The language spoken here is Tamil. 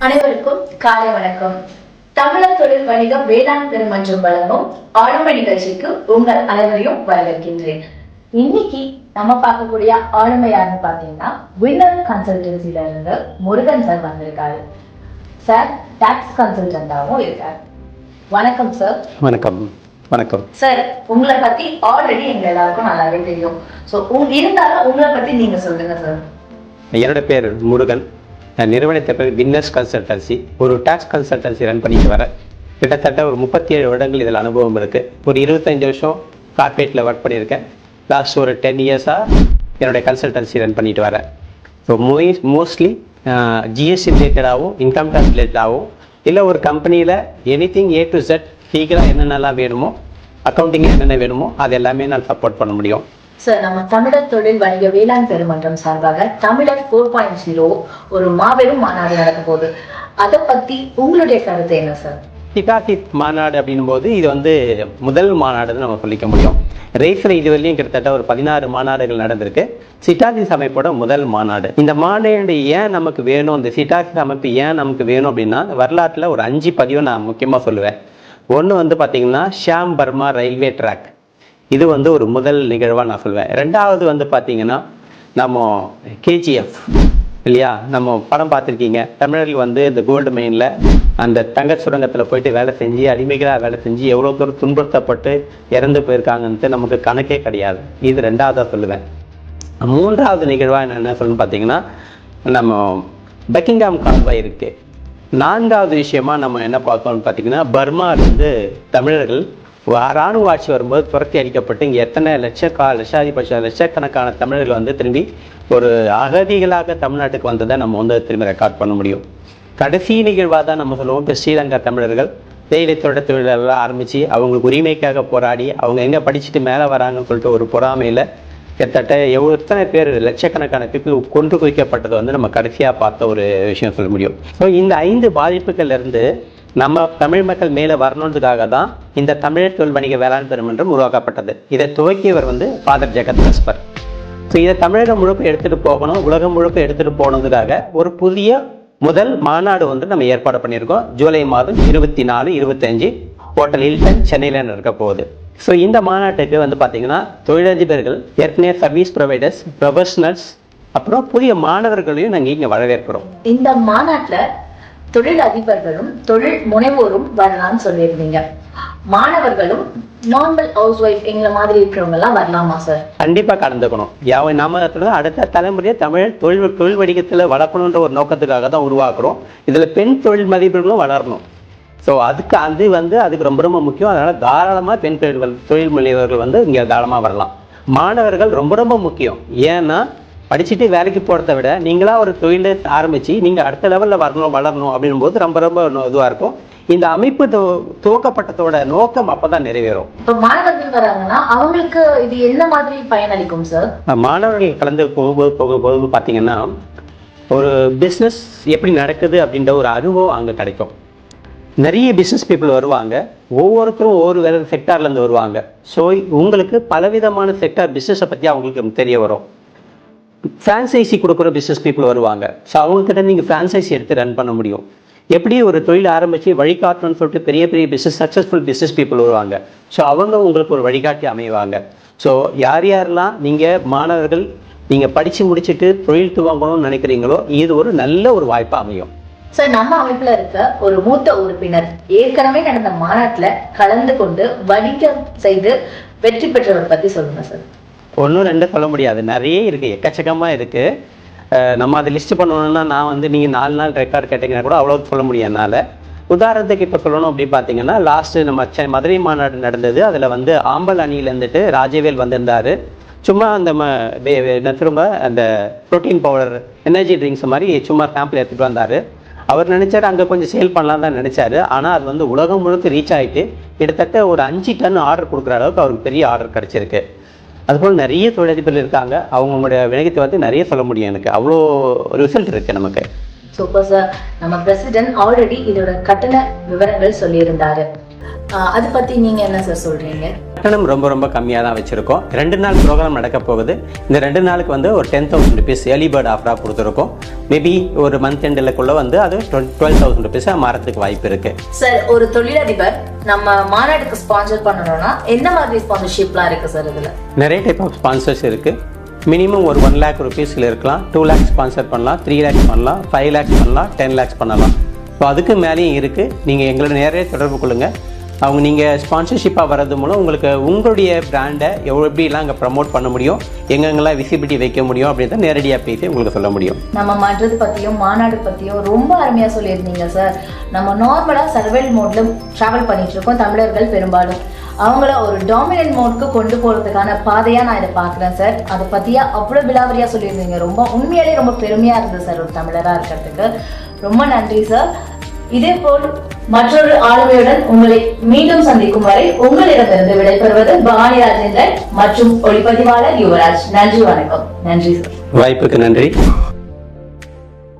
அனைவருக்கும் காலை வணக்கம். தமிழர் தொழில் வணிக வேளாண் பெருமன்றம் வழங்கும் ஆளுமை நிகழ்ச்சிக்கு உங்கள் அனைவரையும் வரவேற்கின்றேன். இன்னைக்கு நம்ம பார்க்கக்கூடிய ஆளுமை யாருன்னு பாத்தீங்கன்னா வின்னர் கன்சல்டன்சில இருந்து முருகன் சார் வந்திருக்காரு. சார் டாக்ஸ் கன்சல்டன்டாவும் இருக்காரு. வணக்கம் சார். வணக்கம். வணக்கம் சார். உங்களை பத்தி ஆல்ரெடி எங்க எல்லாருக்கும் நல்லாவே தெரியும். ஸோ இருந்தாலும் உங்களை பத்தி நீங்க சொல்லுங்க சார். என்னோட பேர் முருகன். நிறுவனத்தை பேர் வின்னர்ஸ் கன்சல்டன்சி. ஒரு டாக்ஸ் கன்சல்டன்சி ரன் பண்ணிட்டு வரேன். கிட்டத்தட்ட ஒரு 37 வருடங்கள் இதில் அனுபவம் இருக்குது. ஒரு 25 வருஷம் கார்பரேட்டில் ஒர்க் பண்ணியிருக்கேன். லாஸ்ட் ஒரு 10 இயர்ஸாக என்னுடைய கன்சல்டன்சி ரன் பண்ணிட்டு வரேன். ஸோ மோஸ்ட்லி ஜிஎஸ்டி ரிலேட்டடாகவும் இன்கம் டேக்ஸ் ரிலேட்டடாகவும் இல்லை ஒரு கம்பெனியில் எனிதிங் A to Z லீகலாக என்னென்னலாம் வேணுமோ, அக்கௌண்டிங் என்னென்ன வேணுமோ அது எல்லாமே நான் சப்போர்ட் பண்ண முடியும். சார், நம்ம தமிழர் தொழில் வணிக வேளாண் பெருமன்றம் சார்பாக தமிழர் 4.0 ஒரு மாபெரும் மாநாடு நடக்க போகுது. அதை பத்தி உங்களுடைய கருத்து என்ன சார்? சிட்டாசி மாநாடு அப்படின்னும் போது இது வந்து முதல் மாநாடுன்னு நம்ம சொல்லிக்க முடியும். ரேஸில் இதுவரையும் கிட்டத்தட்ட ஒரு 16 மாநாடுகள் நடந்திருக்கு. சிட்டாசிஸ் அமைப்போட முதல் மாநாடு. இந்த மாநாடு ஏன் நமக்கு வேணும், இந்த சிட்டாசிஸ் அமைப்பு ஏன் நமக்கு வேணும் அப்படின்னா, வரலாற்றில் ஒரு 5 பதிவை நான் முக்கியமாக சொல்லுவேன். ஒன்று வந்து பார்த்தீங்கன்னா ஷியாம் பர்மா ரயில்வே ட்ராக். இது வந்து ஒரு முதல் நிகழ்வாக நான் சொல்வேன். ரெண்டாவது வந்து பார்த்தீங்கன்னா நம்ம KGF இல்லையா, நம்ம படம் பார்த்துருக்கீங்க. தமிழர்கள் வந்து இந்த கோல்டு மெயினில் அந்த தங்க சுரங்கத்தில் போயிட்டு வேலை செஞ்சு அடிமைகளாக வேலை செஞ்சு எவ்வளோ தூரம் துன்புறுத்தப்பட்டு இறந்து போயிருக்காங்கன்ட்டு நமக்கு கணக்கே கிடையாது. இது ரெண்டாவதாக சொல்லுவேன். மூன்றாவது நிகழ்வாக என்ன சொல்லணும்னு பார்த்தீங்கன்னா நம்ம பக்கிங்ஹாம் கால்வாய் இருக்குது. நான்காவது விஷயமா நம்ம என்ன பார்த்தோம்னு பார்த்தீங்கன்னா பர்மாவிலிருந்து தமிழர்கள் இராணுவ ஆட்சி வரும்போது துரத்தி அடிக்கப்பட்டு இங்கே எத்தனை லட்சக்கணக்கான தமிழர்கள் வந்து திரும்பி ஒரு அகதிகளாக தமிழ்நாட்டுக்கு வந்ததை நம்ம வந்து திரும்பி ரெக்கார்ட் பண்ண முடியும். கடைசி நிகழ்வாக தான் நம்ம சொல்லுவோம். இப்போ ஸ்ரீலங்கா தமிழர்கள் தேயிலை தோட்ட தொழிலெல்லாம் ஆரம்பித்து அவங்களுக்கு உரிமைக்காக போராடி அவங்க எங்கே படிச்சுட்டு மேலே வராங்கன்னு சொல்லிட்டு ஒரு பொறாமையில் கிட்டத்தட்ட எத்தனை பேர் லட்சக்கணக்கான பேருக்கு கொண்டு குவிக்கப்பட்டது வந்து நம்ம கடைசியாக பார்த்த ஒரு விஷயம் சொல்ல முடியும். ஸோ இந்த 5 பாதிப்புகள்லேருந்து நம்ம தமிழ் மக்கள் மேலே வரணுன்றதுக்காக தான் இந்த தமிழர் தொழில் வணிக வேளாண் பெருமன்றம் உருவாக்கப்பட்டது. இதை துவக்கியவர் வந்து ஃபாதர் ஜெகத் கஸ்பர். ஸோ இதை தமிழகம் முழுக்க எடுத்துகிட்டு போகணும், உலகம் முழுக்க எடுத்துகிட்டு போகணுன்றதுக்காக ஒரு புதிய முதல் மாநாடு வந்து நம்ம ஏற்பாடு பண்ணியிருக்கோம். ஜூலை மாதம் 24, 25 ஹோட்டல் ஹில்டன் சென்னையில் நடக்க போகுது. ஸோ இந்த மாநாட்டுக்கு வந்து பார்த்தீங்கன்னா தொழிலதிபர்கள், ஏற்கனவே சர்வீஸ் ப்ரொவைடர்ஸ், ப்ரொஃபஷனல்ஸ், அப்புறம் புதிய மாணவர்களையும் நாங்கள் இங்கே வரவேற்கிறோம். இந்த மாநாட்டில் தொழில் அதிபர்களும் தொழில் முனைவோரும் வரலாம்னு சொல்லியிருந்தீங்க. மாணவர்களும் நார்மல் ஹவுஸ் ஒய்ஃப் எங்களை மாதிரி இருக்கிறவங்க எல்லாம் வரலாமா சார்? கண்டிப்பாக கலந்துக்கணும். நாம அடுத்த தலைமுறையை தமிழ் தொழில் வணிகத்தில் வளர்க்கணுன்ற ஒரு நோக்கத்துக்காக தான் உருவாக்குறோம். இதில் பெண் தொழில் மதிப்பீடுகளும் வளரணும். ஸோ அதுக்கு ரொம்ப ரொம்ப முக்கியம். அதனால் தாராளமாக பெண் தொழில் முனைவர்கள் வந்து இங்கே தாராளமாக வரலாம். மாணவர்கள் ரொம்ப ரொம்ப முக்கியம். ஏன்னா படிச்சுட்டு வேலைக்கு போகிறத விட நீங்களா ஒரு தொழிலை ஆரம்பித்து நீங்கள் அடுத்த லெவலில் வளரணும் அப்படின் போது ரொம்ப ரொம்ப இதுவாக இருக்கும். இந்த அமைப்பு துவக்கப்பட்டதோட நோக்கம் அப்போ தான் நிறைவேறும். இப்போ மாணவர்கள் வராங்கன்னா அவங்களுக்கு இது என்ன மாதிரி பயனளிக்கும் சார்? மாணவர்கள் கலந்து போகும்போது பார்த்தீங்கன்னா ஒரு பிஸ்னஸ் எப்படி நடக்குது அப்படின்ற ஒரு அனுபவம் அங்கே கிடைக்கும். நிறைய பிஸ்னஸ் பீப்புள் வருவாங்க. ஒவ்வொருத்தரும் ஒவ்வொரு வேறு செக்டார்லேருந்து வருவாங்க. ஸோ உங்களுக்கு பலவிதமான செக்டார் பிஸ்னஸை பற்றி அவங்களுக்கு தெரிய வரும். ஃப்ரான்சைசி கொடுக்குற பிஸ்னஸ் பீப்புள் வருவாங்க. ஸோ அவங்கக்கிட்ட நீங்கள் ஃப்ரான்சைசி எடுத்து ரன் பண்ண முடியும். எப்படி ஒரு தொழில் ஆரம்பித்து வழிகாட்டணும்னு சொல்லிட்டு பெரிய பெரிய சக்ஸஸ்ஃபுல் பிஸ்னஸ் பீப்புள் வருவாங்க. ஸோ அவங்க உங்களுக்கு ஒரு வழிகாட்டி அமைவாங்க. ஸோ யாரெல்லாம் நீங்கள் மாணவர்கள் நீங்கள் படித்து முடிச்சுட்டு தொழில் துவங்கணும்னு நினைக்கிறீங்களோ இது ஒரு நல்ல ஒரு வாய்ப்பாக அமையும். சார், நம்ம அமைப்புல இருக்க ஒரு மூத்த உறுப்பினர் ஏற்கனவே நடந்த மாநாட்டுல கலந்து கொண்டு வணிகம் செய்து வெற்றி பெற்றவர் பத்தி சொல்லுங்க சார். 1 2 சொல்ல முடியாது, நிறைய இருக்குது, எக்கச்சக்கமாக இருக்குது. நம்ம அதை லிஸ்ட் பண்ணணும்னா நான் வந்து நீங்கள் 4 நாள் ரெக்கார்டு கேட்டிங்கன்னா கூட அவ்வளோ சொல்ல முடியும் என்னால். உதாரணத்துக்கு இப்போ சொல்லணும் அப்படின்னு பார்த்தீங்கன்னா லாஸ்ட்டு நம்ம மதுரை மாநாடு நடந்தது. அதில் வந்து ஆம்பல் அணியிலேருந்துட்டு ராஜவேல் வந்திருந்தார். சும்மா அந்த திரும்ப அந்த ப்ரோட்டீன் பவுடர் எனர்ஜி ட்ரிங்க்ஸ் மாதிரி சும்மா சாம்பிள் எடுத்துகிட்டு வந்தார். அவர் நினச்சார் அங்கே கொஞ்சம் சேல் பண்ணலாம் தான் நினச்சாரு. ஆனால் அது வந்து உலகம் முழுக்க ரீச் ஆகிட்டு கிட்டத்தட்ட ஒரு 5 டன் ஆர்டர் கொடுக்குற அளவுக்கு அவருக்கு பெரிய ஆர்டர் கிடச்சிருக்கு. அதுபோல் நிறைய தொழிலதிபர்கள் இருக்காங்க. அவங்களுடைய வினயத்தை வந்து நிறைய சொல்ல முடியும். எனக்கு அவ்வளோ ரிசல்ட் இருக்குது நமக்கு. Super sir. நம்ம பிரசிடென்ட் ஆல்ரெடி இதோட கட்டண விவரங்கள் சொல்லியிருந்தாரு. அதை பத்தி நீங்க என்ன சார் சொல்றீங்க? கட்டணம் ரொம்ப ரொம்ப கம்மியாக தான் வச்சுருக்கோம். 2 நாள் ப்ரோக்ராம் நடக்க போகுது. இந்த 2 நாளுக்கு வந்து ஒரு 10,000 rupees ஏர்லி பேர்ட் ஆஃபராக கொடுத்துருக்கோம். மேபி ஒரு மந்த் எண்டுக்குள்ள வந்து அது 12,000 rupees மாறத்துக்கு வாய்ப்பு இருக்கு. சார், ஒரு தொழிலதிபர் நம்ம மாநாட்டுக்கு ஸ்பான்சர் பண்ணணும்னா எந்த மாதிரி ஸ்பான்சர்ஷிப்லாம் இருக்கு சார்? இதுல நிறைய டைப் ஆஃப் ஸ்பான்சர்ஸ் இருக்கு. மினிமம் ஒரு 1 lakh rupeesல இருக்கலாம், 2 lakhs ஸ்பான்சர் பண்ணலாம், 3 lakhs பண்ணலாம், 5 lakhs பண்ணலாம், 10 lakhs பண்ணலாம். ஸோ அதுக்கு மேலேயும் இருக்கு. நீங்க எங்களோட நேரே தொடர்பு கொள்ளுங்க. அவங்க நீங்கள் ஸ்பான்சர்ஷிப்பாக வர்றது மூலம் உங்களுக்கு உங்களுடைய பிராண்டை எப்படிலாம் அங்கே ப்ரமோட் பண்ண முடியும், எங்கெங்கெல்லாம் விசிபிலிட்டி வைக்க முடியும் அப்படின்றத நேரடியாக பேசி உங்களுக்கு சொல்ல முடியும். நம்ம மன்றது பற்றியும் மாநாடு பற்றியும் ரொம்ப அருமையாக சொல்லியிருந்தீங்க சார். நம்ம நார்மலாக சர்வைவல் மோடில் ட்ராவல் பண்ணிட்டு இருக்கோம் தமிழர்கள் பெரும்பாலும். அவங்கள ஒரு டாமினன்ட் மோட்க்கு கொண்டு போகிறதுக்கான பாதையாக நான் இதை பார்க்குறேன் சார். அதை பற்றியா அவ்வளோ விலாவரியாக சொல்லியிருந்தீங்க. ரொம்ப உண்மையாலே ரொம்ப பெருமையாக இருந்தது சார் ஒரு தமிழராக இருக்கிறதுக்கு. ரொம்ப நன்றி சார். இதே போல் மற்றொரு ஆளுமையுடன் உங்களை மீண்டும் சந்திக்கும் வரை உங்களிடமிருந்து விடைபெறுவது பவானி ராஜேந்திரன் மற்றும் ஒளிப்பதிவாளர் யுவராஜ். நன்றி, வணக்கம். நன்றி சார். வாய்ப்புக்கு நன்றி.